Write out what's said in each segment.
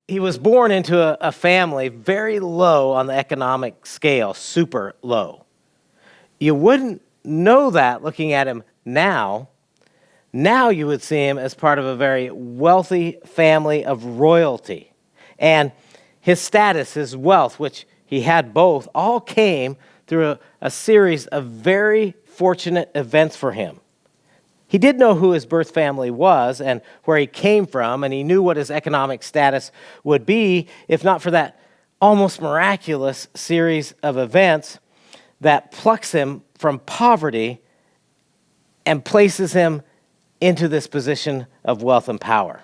He was born into a family very low on the economic scale, super low. You wouldn't know that looking at him now. Now you would see him as part of a very wealthy family of royalty. And his status, his wealth, which he had both, all came through a series of very fortunate events for him. He did know who his birth family was and where he came from, and he knew what his economic status would be if not for that almost miraculous series of events that plucks him from poverty and places him into this position of wealth and power.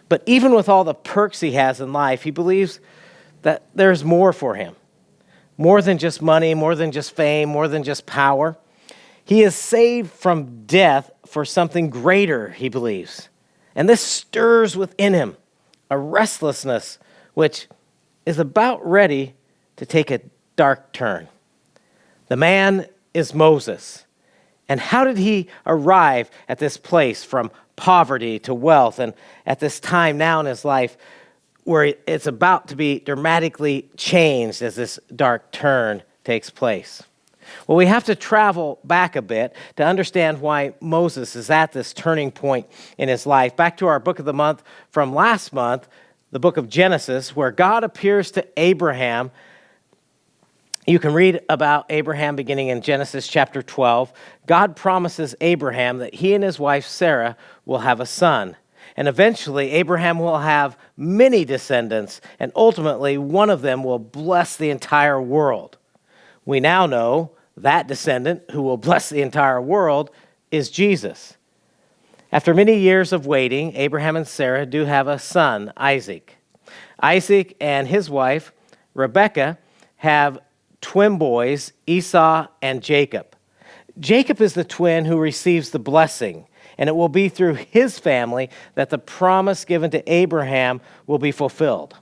But even with all the perks he has in life, he believes that there's more for him. More than just money, more than just fame, more than just power. He is saved from death for something greater, he believes. And this stirs within him a restlessness which is about ready to take a dark turn. The man is Moses. And how did he arrive at this place from poverty to wealth and at this time now in his life where it's about to be dramatically changed as this dark turn takes place? Well, we have to travel back a bit to understand why Moses is at this turning point in his life. Back to our book of the month from last month, the book of Genesis, where God appears to Abraham. You can read about Abraham beginning in Genesis chapter 12. God promises Abraham that he and his wife Sarah will have a son. And eventually, Abraham will have many descendants, and ultimately, one of them will bless the entire world. We now know that descendant who will bless the entire world is Jesus. After many years of waiting, Abraham and Sarah do have a son, Isaac. Isaac and his wife, Rebekah, have twin boys, Esau and Jacob. Jacob is the twin who receives the blessing, and it will be through his family that the promise given to Abraham will be fulfilled.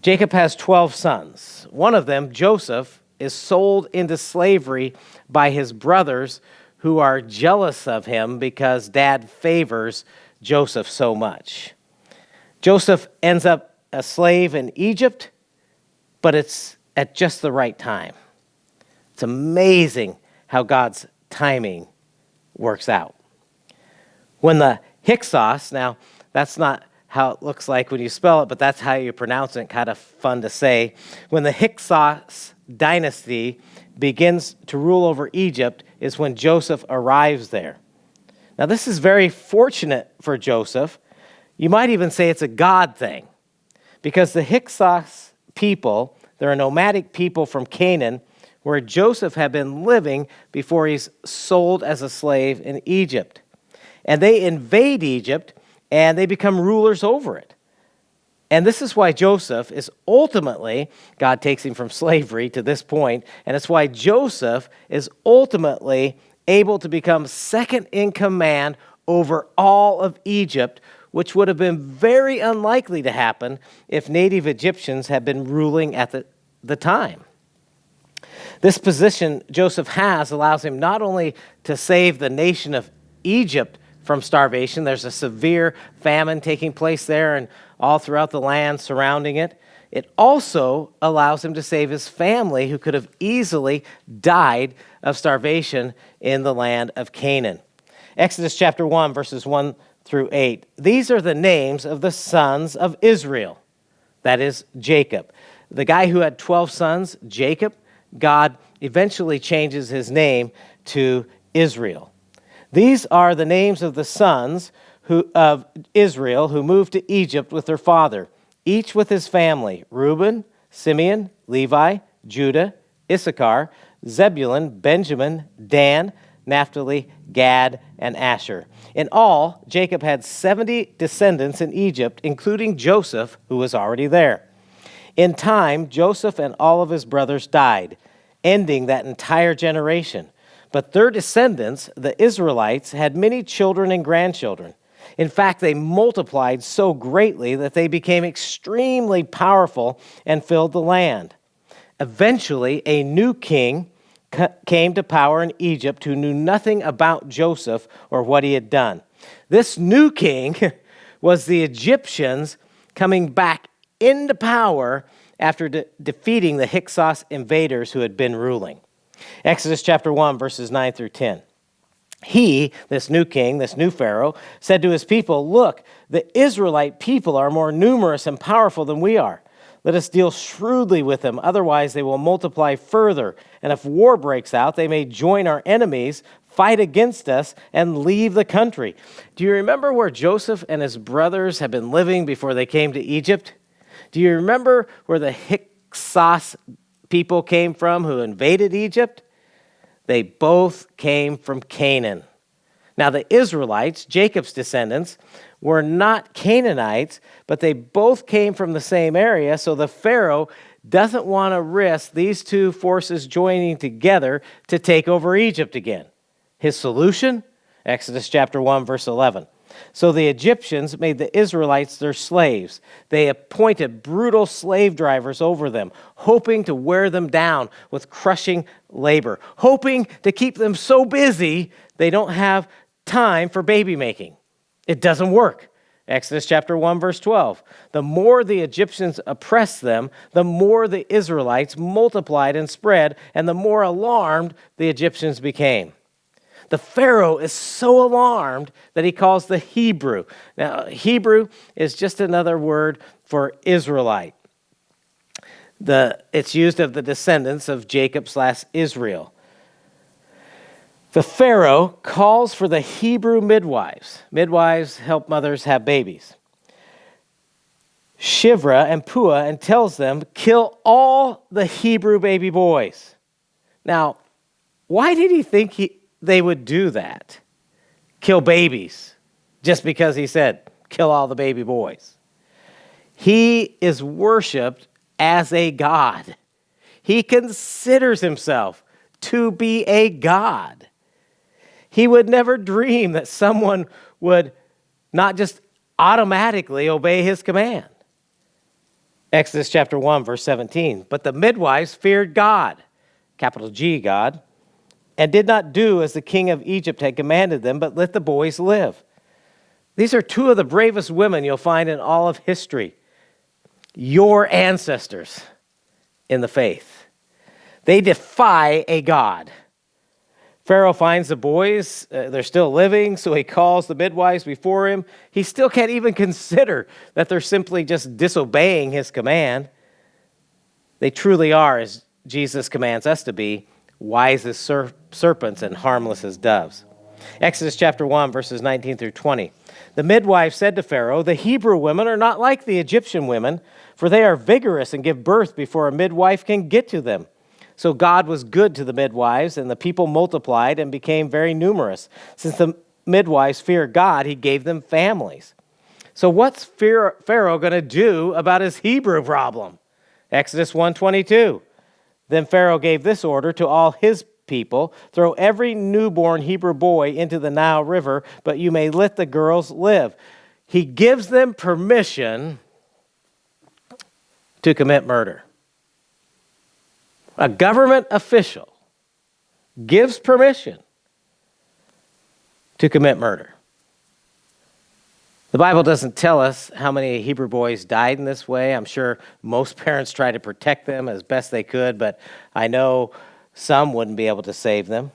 Jacob has 12 sons. One of them, Joseph, is sold into slavery by his brothers who are jealous of him because dad favors Joseph so much. Joseph ends up a slave in Egypt, but it's at just the right time. It's amazing how God's timing works out. When the Hyksos, now that's not how it looks like when you spell it, but that's how you pronounce it, kind of fun to say. When the Hyksos dynasty begins to rule over Egypt is when Joseph arrives there. Now this is very fortunate for Joseph. You might even say it's a God thing, because the Hyksos people, they're a nomadic people from Canaan, where Joseph had been living before he's sold as a slave in Egypt. And they invade Egypt, and they become rulers over it. And this is why Joseph is ultimately, God takes him from slavery to this point, and it's why Joseph is ultimately able to become second in command over all of Egypt, which would have been very unlikely to happen if native Egyptians had been ruling at the time. This position Joseph has allows him not only to save the nation of Egypt from starvation. There's a severe famine taking place there and all throughout the land surrounding it. It also allows him to save his family, who could have easily died of starvation in the land of Canaan. Exodus chapter 1, verses 1 through 8. These are the names of the sons of Israel. That is Jacob. The guy who had 12 sons, Jacob, God eventually changes his name to Israel. These are the names of the sons of Israel who moved to Egypt with their father, each with his family: Reuben, Simeon, Levi, Judah, Issachar, Zebulun, Benjamin, Dan, Naphtali, Gad, and Asher. In all, Jacob had 70 descendants in Egypt, including Joseph, who was already there. In time, Joseph and all of his brothers died, ending that entire generation. But their descendants, the Israelites, had many children and grandchildren. In fact, they multiplied so greatly that they became extremely powerful and filled the land. Eventually, a new king came to power in Egypt who knew nothing about Joseph or what he had done. This new king was the Egyptians' coming back into power after defeating the Hyksos invaders who had been ruling. Exodus chapter 1, verses 9 through 10. He, this new king, this new Pharaoh, said to his people, "Look, the Israelite people are more numerous and powerful than we are. Let us deal shrewdly with them, otherwise they will multiply further. And if war breaks out, they may join our enemies, fight against us, and leave the country." Do you remember where Joseph and his brothers had been living before they came to Egypt? Do you remember where the Hyksos people came from who invaded Egypt? They both came from Canaan. Now the Israelites, Jacob's descendants, were not Canaanites, but they both came from the same area, so the Pharaoh doesn't want to risk these two forces joining together to take over Egypt again. His solution? Exodus chapter 1, verse 11. So the Egyptians made the Israelites their slaves. They appointed brutal slave drivers over them, hoping to wear them down with crushing labor, hoping to keep them so busy they don't have time for baby making. It doesn't work. Exodus chapter 1, verse 12. The more the Egyptians oppressed them, the more the Israelites multiplied and spread, and the more alarmed the Egyptians became. The Pharaoh is so alarmed that he calls the Hebrew. Now, Hebrew is just another word for Israelite. It's used of the descendants of Jacob/Israel. The Pharaoh calls for the Hebrew midwives. Midwives help mothers have babies. Shivra and Pua, and tells them, kill all the Hebrew baby boys. Now, why did he think they would do that? Kill babies, just because he said, kill all the baby boys. He is worshiped as a god. He considers himself to be a god. He would never dream that someone would not just automatically obey his command. Exodus chapter 1, verse 17. But the midwives feared God, capital G, God, and did not do as the king of Egypt had commanded them, but let the boys live. These are two of the bravest women you'll find in all of history. Your ancestors in the faith. They defy a god. Pharaoh finds the boys, they're still living, so he calls the midwives before him. He still can't even consider that they're simply just disobeying his command. They truly are, as Jesus commands us to be, wise as serpents and harmless as doves. Exodus chapter 1, verses 19 through 20. The midwife said to Pharaoh, the Hebrew women are not like the Egyptian women, for they are vigorous and give birth before a midwife can get to them. So God was good to the midwives, and the people multiplied and became very numerous. Since the midwives feared God, he gave them families. So what's Pharaoh going to do about his Hebrew problem? Exodus 1:22. Then Pharaoh gave this order to all his people, throw every newborn Hebrew boy into the Nile River, but you may let the girls live. He gives them permission to commit murder. A government official gives permission to commit murder. The Bible doesn't tell us how many Hebrew boys died in this way. I'm sure most parents tried to protect them as best they could, but I know some wouldn't be able to save them.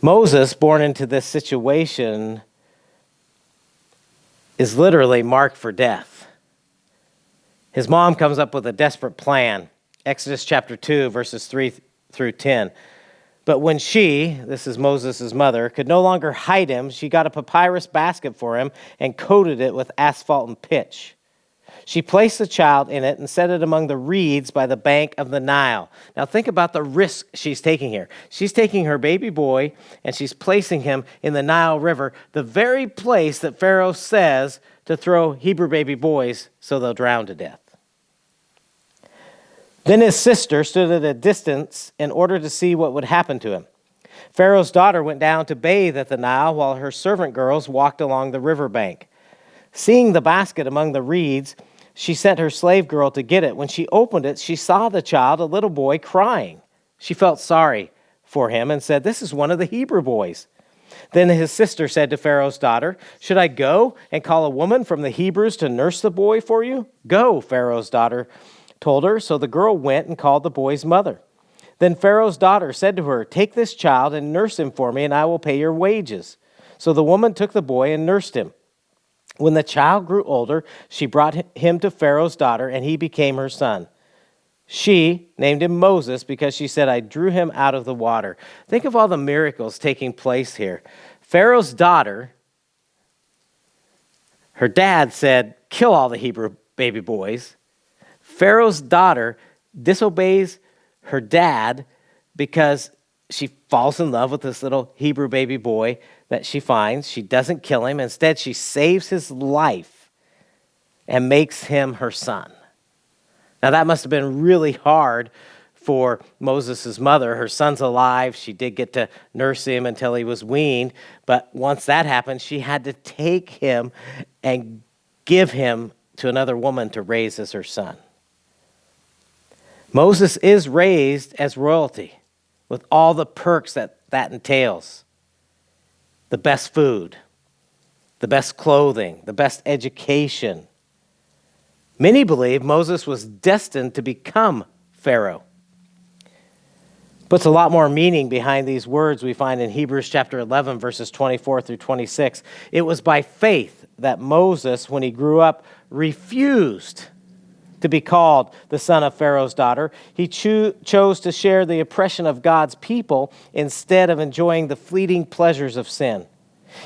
Moses, born into this situation, is literally marked for death. His mom comes up with a desperate plan. Exodus chapter 2, verses 3 through 10. But when she, this is Moses' mother, could no longer hide him, she got a papyrus basket for him and coated it with asphalt and pitch. She placed the child in it and set it among the reeds by the bank of the Nile. Now think about the risk she's taking here. She's taking her baby boy and she's placing him in the Nile River, the very place that Pharaoh says to throw Hebrew baby boys so they'll drown to death. Then his sister stood at a distance in order to see what would happen to him. Pharaoh's daughter went down to bathe at the Nile while her servant girls walked along the riverbank. Seeing the basket among the reeds, she sent her slave girl to get it. When she opened it, she saw the child, a little boy, crying. She felt sorry for him and said, "This is one of the Hebrew boys." Then his sister said to Pharaoh's daughter, "Should I go and call a woman from the Hebrews to nurse the boy for you?" "Go," Pharaoh's daughter told her. So the girl went and called the boy's mother. Then Pharaoh's daughter said to her, "Take this child and nurse him for me, and I will pay your wages." So the woman took the boy and nursed him. When the child grew older, she brought him to Pharaoh's daughter, and he became her son. She named him Moses because she said, "I drew him out of the water." Think of all the miracles taking place here. Pharaoh's daughter, her dad said, "Kill all the Hebrew baby boys." Pharaoh's daughter disobeys her dad because she falls in love with this little Hebrew baby boy that she finds. She doesn't kill him. Instead, she saves his life and makes him her son. Now, that must have been really hard for Moses' mother. Her son's alive. She did get to nurse him until he was weaned. But once that happened, she had to take him and give him to another woman to raise as her son. Moses is raised as royalty with all the perks that entails. The best food, the best clothing, the best education. Many believe Moses was destined to become Pharaoh. Puts a lot more meaning behind these words we find in Hebrews chapter 11, verses 24 through 26. It was by faith that Moses, when he grew up, refused to be called the son of Pharaoh's daughter. He chose to share the oppression of God's people instead of enjoying the fleeting pleasures of sin.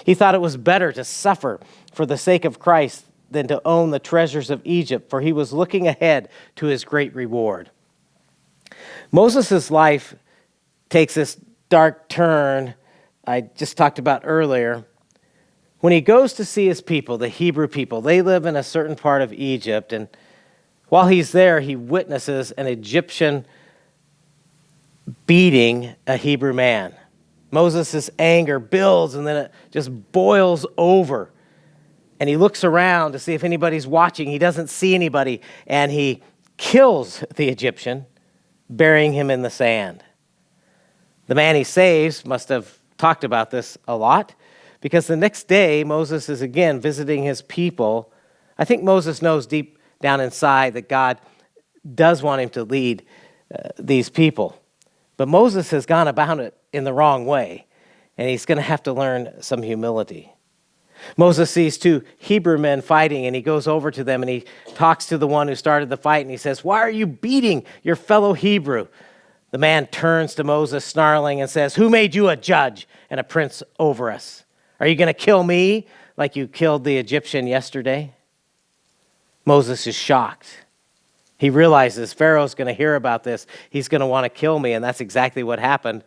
He thought it was better to suffer for the sake of Christ than to own the treasures of Egypt, for he was looking ahead to his great reward. Moses' life takes this dark turn I just talked about earlier. When he goes to see his people, the Hebrew people, they live in a certain part of Egypt, and while he's there, he witnesses an Egyptian beating a Hebrew man. Moses' anger builds and then it just boils over. And he looks around to see if anybody's watching. He doesn't see anybody, and he kills the Egyptian, burying him in the sand. The man he saves must have talked about this a lot, because the next day, Moses is again visiting his people. I think Moses knows deep down inside that God does want him to lead these people. But Moses has gone about it in the wrong way, and he's going to have to learn some humility. Moses sees two Hebrew men fighting, and he goes over to them, and he talks to the one who started the fight, and he says, "Why are you beating your fellow Hebrew?" The man turns to Moses, snarling, and says, "Who made you a judge and a prince over us? Are you going to kill me like you killed the Egyptian yesterday?" Moses is shocked. He realizes Pharaoh's going to hear about this. He's going to want to kill me, and that's exactly what happened.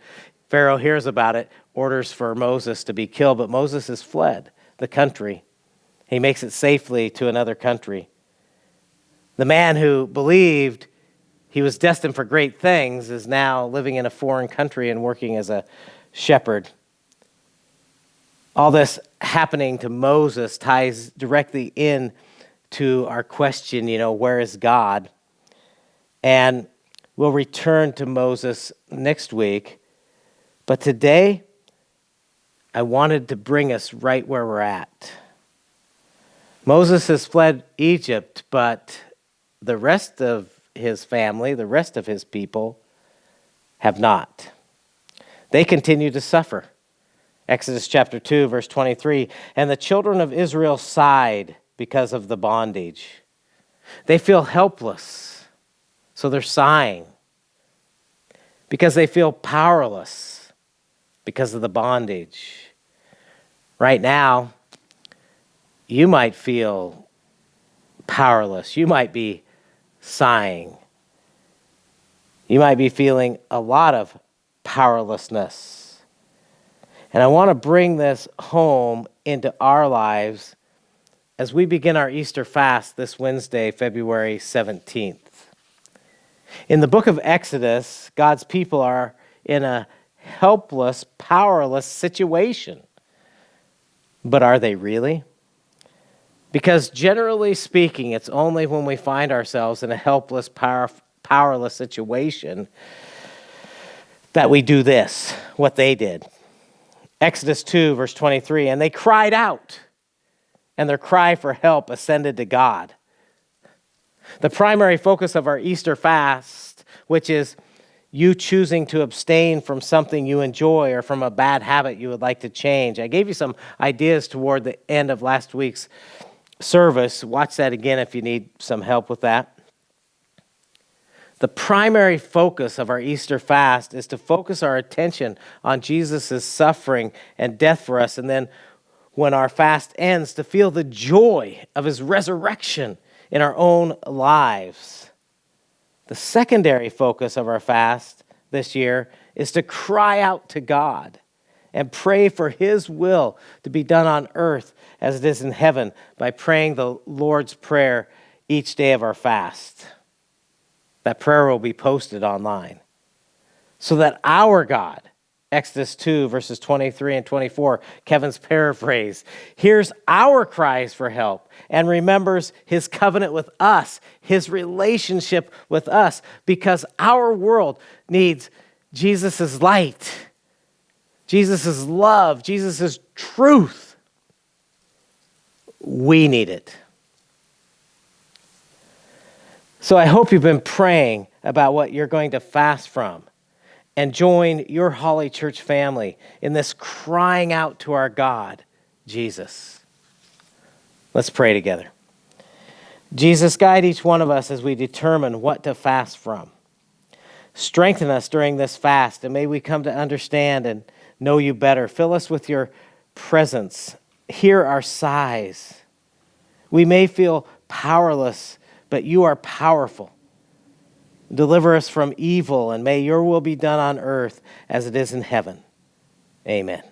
Pharaoh hears about it, orders for Moses to be killed, but Moses has fled the country. He makes it safely to another country. The man who believed he was destined for great things is now living in a foreign country and working as a shepherd. All this happening to Moses ties directly in to our question, where is God? And we'll return to Moses next week. But today, I wanted to bring us right where we're at. Moses has fled Egypt, but the rest of his family, the rest of his people, have not. They continue to suffer. Exodus chapter 2, verse 23, "And the children of Israel sighed because of the bondage." They feel helpless, so they're sighing. Because they feel powerless because of the bondage. Right now, you might feel powerless. You might be sighing. You might be feeling a lot of powerlessness. And I want to bring this home into our lives as we begin our Easter fast this Wednesday, February 17th. In the book of Exodus, God's people are in a helpless, powerless situation. But are they really? Because generally speaking, it's only when we find ourselves in a helpless, powerless situation that we do this, what they did. Exodus 2, verse 23, and they cried out, and their cry for help ascended to God. The primary focus of our Easter fast, which is you choosing to abstain from something you enjoy or from a bad habit you would like to change. I gave you some ideas toward the end of last week's service. Watch that again if you need some help with that. The primary focus of our Easter fast is to focus our attention on Jesus' suffering and death for us, and then when our fast ends, to feel the joy of his resurrection in our own lives. The secondary focus of our fast this year is to cry out to God and pray for his will to be done on earth as it is in heaven by praying the Lord's Prayer each day of our fast. That prayer will be posted online so that our God, Exodus 2, verses 23 and 24, Kevin's paraphrase, hears our cries for help and remembers his covenant with us, his relationship with us, because our world needs Jesus' light, Jesus' love, Jesus' truth. We need it. So I hope you've been praying about what you're going to fast from and join your Holley Church family in this crying out to our God, Jesus. Let's pray together. Jesus, guide each one of us as we determine what to fast from. Strengthen us during this fast, and may we come to understand and know you better. Fill us with your presence. Hear our sighs. We may feel powerless, but you are powerful. Deliver us from evil, and may your will be done on earth as it is in heaven. Amen.